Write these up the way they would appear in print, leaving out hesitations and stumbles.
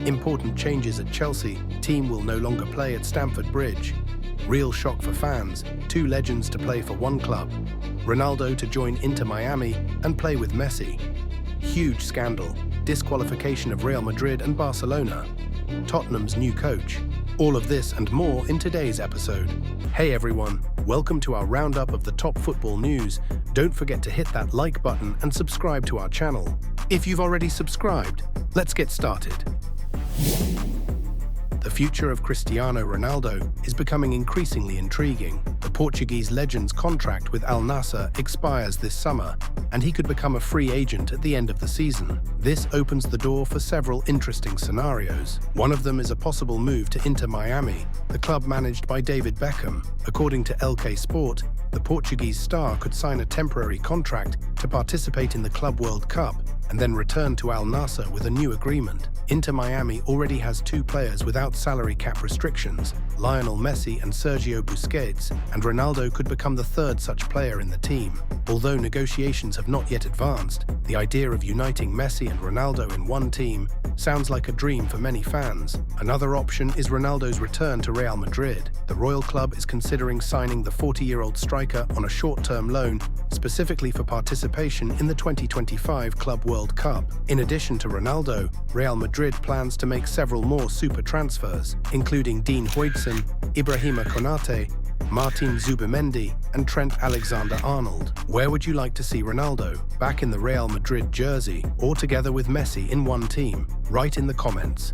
Important changes at Chelsea. Team will no longer play at Stamford Bridge. Real shock for fans. Two legends to play for one club. Ronaldo to join Inter Miami and play with Messi. Huge scandal. Disqualification of Real Madrid and Barcelona. Tottenham's new coach. All of this and more in today's episode. Hey everyone, welcome to our roundup of the top football news. Don't forget to hit that like button and subscribe to our channel. If you've already subscribed, let's get started. The future of Cristiano Ronaldo is becoming increasingly intriguing. The Portuguese legend's contract with Al Nassr expires this summer, and he could become a free agent at the end of the season. This opens the door for several interesting scenarios. One of them is a possible move to Inter Miami, the club managed by David Beckham. According to LK Sport, the Portuguese star could sign a temporary contract to participate in the Club World Cup and then return to Al Nassr with a new agreement. Inter Miami already has two players without salary cap restrictions, Lionel Messi and Sergio Busquets, and Ronaldo could become the third such player in the team. Although negotiations have not yet advanced, the idea of uniting Messi and Ronaldo in one team sounds like a dream for many fans. Another option is Ronaldo's return to Real Madrid. The Royal Club is considering signing the 40-year-old striker on a short-term loan, specifically for participation in the 2025 Club World Cup. In addition to Ronaldo, Real Madrid plans to make several more super transfers, including Dean Huijsen, Ibrahima Konate, Martin Zubimendi, and Trent Alexander-Arnold. Where would you like to see Ronaldo? Back in the Real Madrid jersey, or together with Messi in one team? Write in the comments.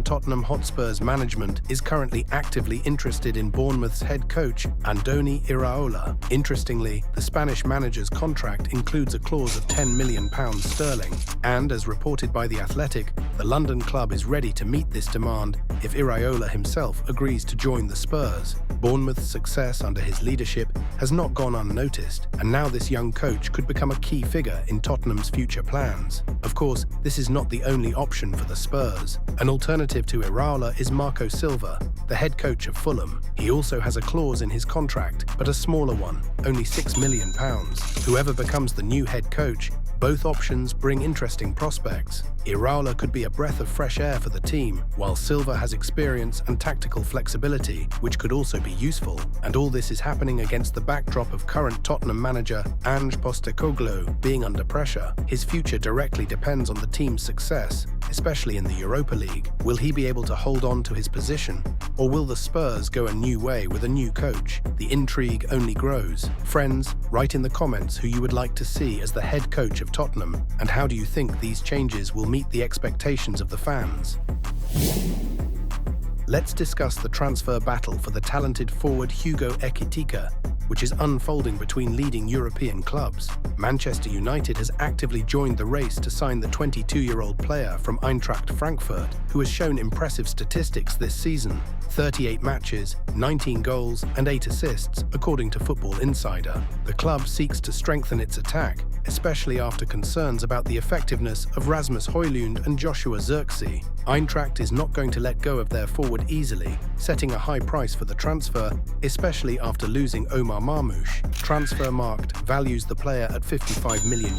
Tottenham Hotspur's management is currently actively interested in Bournemouth's head coach, Andoni Iraola. Interestingly, the Spanish manager's contract includes a clause of £10 million sterling, and as reported by The Athletic, the London club is ready to meet this demand if Iraola himself agrees to join the Spurs. Bournemouth's success under his leadership has not gone unnoticed, and now this young coach could become a key figure in Tottenham's future plans. Of course, this is not the only option for the Spurs. An alternative to Iraola is Marco Silva, the head coach of Fulham. He also has a clause in his contract, but a smaller one, only £6 million. Whoever becomes the new head coach, both options bring interesting prospects. Iraola could be a breath of fresh air for the team, while Silva has experience and tactical flexibility, which could also be useful. And all this is happening against the backdrop of current Tottenham manager Ange Postecoglou being under pressure. His future directly depends on the team's success, especially in the Europa League. Will he be able to hold on to his position, or will the Spurs go a new way with a new coach? The intrigue only grows. Friends, write in the comments who you would like to see as the head coach of Tottenham, and how do you think these changes will meet the expectations of the fans? Let's discuss the transfer battle for the talented forward Hugo Ekitike, which is unfolding between leading European clubs. Manchester United has actively joined the race to sign the 22-year-old player from Eintracht Frankfurt, who has shown impressive statistics this season: 38 matches, 19 goals, and 8 assists, according to Football Insider. The club seeks to strengthen its attack, especially after concerns about the effectiveness of Rasmus Højlund and Joshua Zirkzee. Eintracht is not going to let go of their forward easily, setting a high price for the transfer, especially after losing Omar Marmoush. Transfermarkt values the player at €55 million.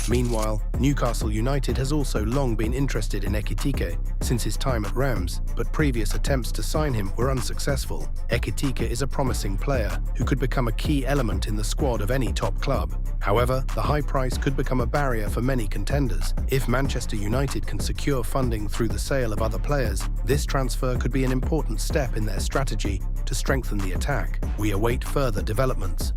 Meanwhile, Newcastle United has also long been interested in Ekitike since his time at Reims, but previous attempts to sign him were unsuccessful. Ekitike is a promising player who could become a key element in the squad of any top club. However, the high price could become a barrier for many contenders. If Manchester United can secure funding through the sale of other players, this transfer could be an important step in their strategy to strengthen the attack. We await further developments.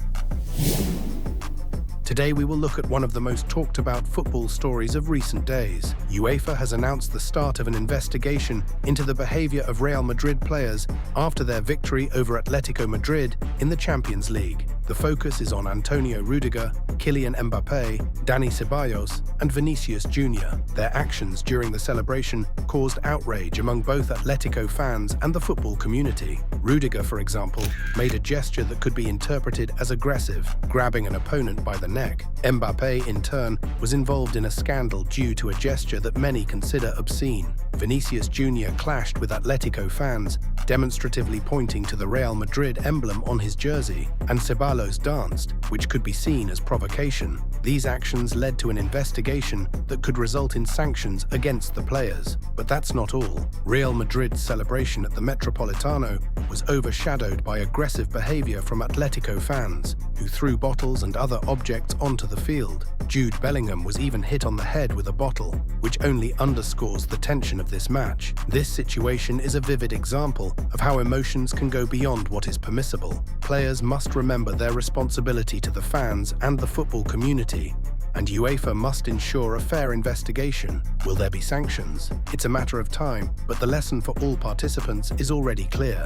Today we will look at one of the most talked about football stories of recent days. UEFA has announced the start of an investigation into the behavior of Real Madrid players after their victory over Atletico Madrid in the Champions League. The focus is on Antonio Rudiger, Kylian Mbappé, Dani Ceballos, and Vinicius Jr. Their actions during the celebration caused outrage among both Atletico fans and the football community. Rudiger, for example, made a gesture that could be interpreted as aggressive, grabbing an opponent by the neck. Mbappé, in turn, was involved in a scandal due to a gesture that many consider obscene. Vinicius Jr. clashed with Atletico fans, demonstratively pointing to the Real Madrid emblem on his jersey, and Ceballos Carlos danced, which could be seen as provocation. These actions led to an investigation that could result in sanctions against the players. But that's not all. Real Madrid's celebration at the Metropolitano was overshadowed by aggressive behavior from Atletico fans, who threw bottles and other objects onto the field. Jude Bellingham was even hit on the head with a bottle, which only underscores the tension of this match. This situation is a vivid example of how emotions can go beyond what is permissible. Players must remember their responsibility to the fans and the football community, and UEFA must ensure a fair investigation. Will there be sanctions? It's a matter of time, but the lesson for all participants is already clear.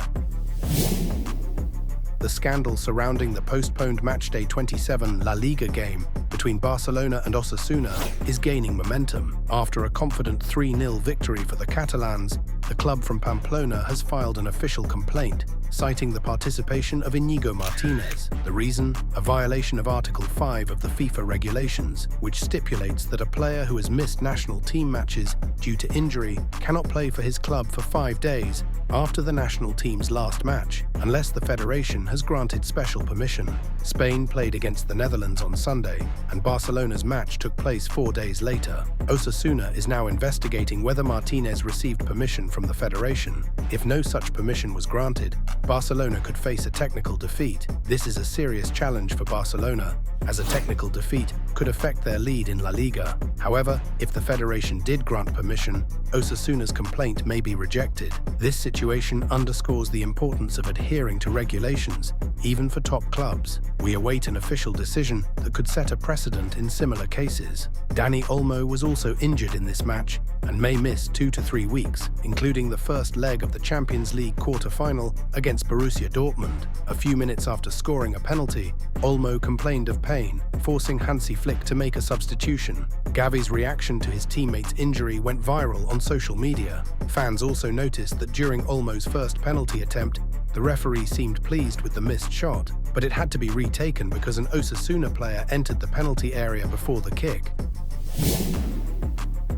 The scandal surrounding the postponed matchday 27 La Liga game between Barcelona and Osasuna is gaining momentum. After a confident 3-0 victory for the Catalans, the club from Pamplona has filed an official complaint, citing the participation of Íñigo Martínez. The reason? A violation of Article 5 of the FIFA regulations, which stipulates that a player who has missed national team matches due to injury cannot play for his club for 5 days after the national team's last match, unless the federation has granted special permission. Spain played against the Netherlands on Sunday, and Barcelona's match took place 4 days later. Osasuna is now investigating whether Martínez received permission from the federation. If no such permission was granted, Barcelona could face a technical defeat. This is a serious challenge for Barcelona, as a technical defeat could affect their lead in La Liga. However, if the federation did grant permission, Osasuna's complaint may be rejected. This situation underscores the importance of adhering to regulations, even for top clubs. We await an official decision that could set a precedent in similar cases. Dani Olmo was also injured in this match and may miss 2 to 3 weeks, including the first leg of the Champions League quarter-final against Borussia Dortmund. A few minutes after scoring a penalty, Olmo complained of pain, forcing Hansi Flick to make a substitution. Gavi's reaction to his teammate's injury went viral on social media. Fans also noticed that during Olmo's first penalty attempt, the referee seemed pleased with the missed shot, but it had to be retaken because an Osasuna player entered the penalty area before the kick.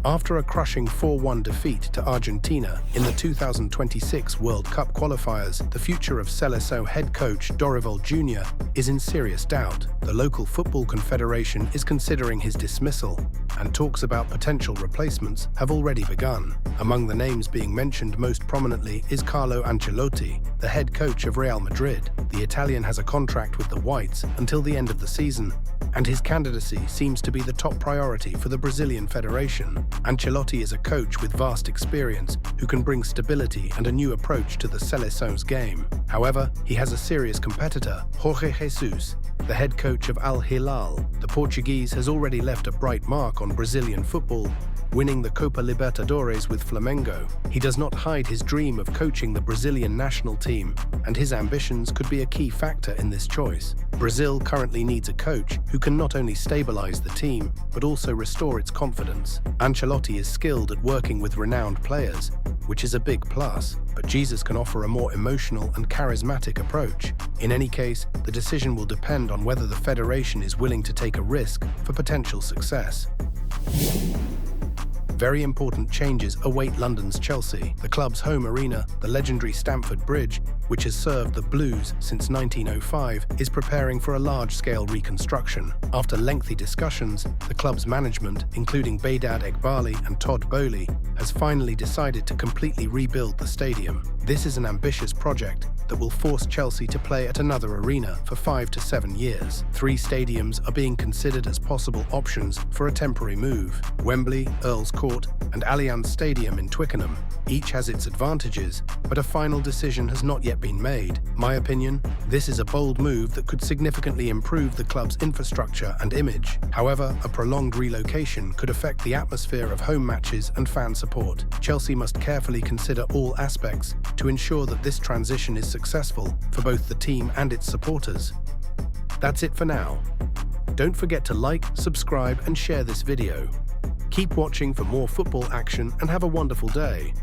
After a crushing 4-1 defeat to Argentina in the 2026 World Cup qualifiers, the future of Seleção head coach Dorival Jr. is in serious doubt. The local football confederation is considering his dismissal, and talks about potential replacements have already begun. Among the names being mentioned most prominently is Carlo Ancelotti, the head coach of Real Madrid. The Italian has a contract with the Whites until the end of the season, and his candidacy seems to be the top priority for the Brazilian Federation. Ancelotti is a coach with vast experience who can bring stability and a new approach to the Seleção's game. However, he has a serious competitor, Jorge Jesus, the head coach of Al Hilal. The Portuguese has already left a bright mark on Brazilian football, winning the Copa Libertadores with Flamengo. He does not hide his dream of coaching the Brazilian national team, and his ambitions could be a key factor in this choice. Brazil currently needs a coach who can not only stabilize the team, but also restore its confidence. Ancelotti is skilled at working with renowned players, which is a big plus, but Jesus can offer a more emotional and charismatic approach. In any case, the decision will depend on whether the federation is willing to take a risk for potential success. Very important changes await London's Chelsea. The club's home arena, the legendary Stamford Bridge, which has served the Blues since 1905, is preparing for a large-scale reconstruction. After lengthy discussions, the club's management, including Behdad Eghbali and Todd Boehly, has finally decided to completely rebuild the stadium. This is an ambitious project that will force Chelsea to play at another arena for 5 to 7 years. 3 stadiums are being considered as possible options for a temporary move: Wembley, Earls Court, and Allianz Stadium in Twickenham. Each has its advantages, but a final decision has not yet been made. My opinion, this is a bold move that could significantly improve the club's infrastructure and image. However, a prolonged relocation could affect the atmosphere of home matches and fan support. Chelsea must carefully consider all aspects to ensure that this transition is successful for both the team and its supporters. That's it for now. Don't forget to like, subscribe, and share this video. Keep watching for more football action and have a wonderful day.